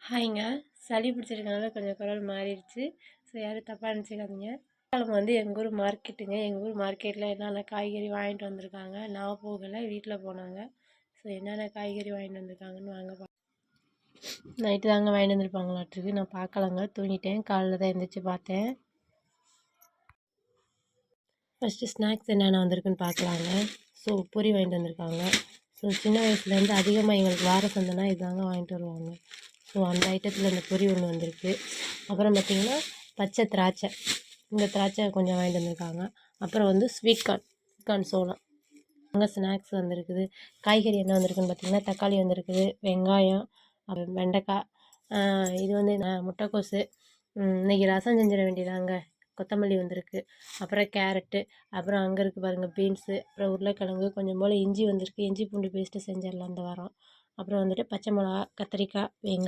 ஹாய்ங்க. சளி பிடிச்சிருக்கனால கொஞ்சம் குரல் மாறிடுச்சு. ஸோ யாரும் தப்பாக நினச்சிக்காதீங்க. கிழமை எங்கள் ஊர் மார்க்கெட்டுங்க. எங்கள் ஊர் மார்க்கெட்டில் என்னென்ன காய்கறி வாங்கிட்டு வந்திருக்காங்க. நான் போகலை, வீட்டில் போனாங்க. ஸோ என்னென்ன காய்கறி வாங்கிட்டு வந்திருக்காங்கன்னு வாங்க நைட்டு தாங்க வாங்கிட்டு வந்திருப்பாங்களாட்டிருக்கு. நான் பார்க்கலங்க, தூங்கிட்டேன். காலையில் தான் எழுந்திரிச்சு பார்த்தேன். ஃபஸ்ட்டு ஸ்நாக்ஸ் என்னென்ன வந்திருக்குன்னு பார்க்கலாங்க. ஸோ பொரி வாங்கிட்டு வந்திருக்காங்க. ஸோ சின்ன வயசுலேருந்து அதிகமாக எங்களுக்கு வார சந்தைனா இதுதாங்க வாங்கிட்டு வருவாங்க. ஸோ அந்த ஐட்டத்தில் இந்த பொரி ஒன்று வந்திருக்கு. அப்புறம் பார்த்திங்கன்னா பச்சை திராட்சை, இந்த திராட்சை கொஞ்சம் வாங்கிட்டு வந்திருக்காங்க. அப்புறம் ஸ்வீட் கார்ன் சோளம் அங்கே ஸ்நாக்ஸ் வந்திருக்குது. காய்கறி என்ன வந்திருக்குன்னு பார்த்திங்கன்னா தக்காளி வந்திருக்குது, வெங்காயம், அப்புறம் வெண்டைக்காய், இது முட்டைக்கோசு, இன்றைக்கி ரசம் செஞ்சிட வேண்டியதாங்க. கொத்தமல்லி வந்திருக்கு, அப்புறம் கேரட்டு, அப்புறம் அங்கே இருக்குது பாருங்கள் பீன்ஸு, அப்புறம் உருளைக்கிழங்கு, கொஞ்சம் போல் இஞ்சி வந்திருக்கு. இஞ்சி பூண்டு பேஸ்ட்டு செஞ்சிடலாம் இந்த வாரம். அப்புறம் பச்சை மிளகா, கத்திரிக்காய், வெங்காயம்.